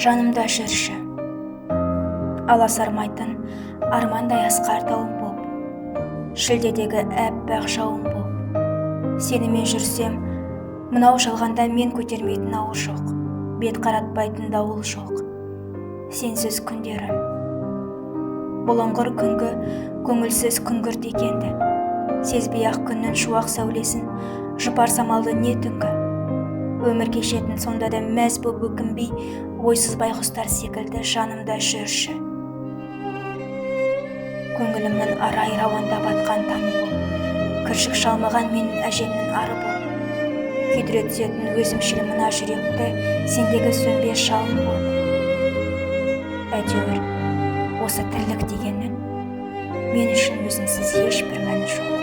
жанымда жүрші. Аласармайтын армандай асқар тауым боп, шілдедегі әппақ жауым боп. Сенімен жүрсем, мынау жалғанда мен көтермейтін ауыр жоқ, бет қаратпайтын дауыл жоқ. Сенсіз күндерім. Бұлыңғыр күнгі көңілсіз күңгірт екенді, сезбей-ақ күннің шуақ сәулесін, жұпар самалды не түнгі. Өмір кешетін сонда да мәз боп өкінбей, ойсыз байғұстар секілді жанымда жүрші. Көңілімнің арай рауанда батқан таңы боп, кіршік шалмаған менің әжемнің ары боп, күйдіре түсетін өзімшіл мына жүректі сендегі сөнбес жалын боп. Әйтеуір, осы тірлік дегеннің мен үшін өзінсіз ешбір мәні жоқ.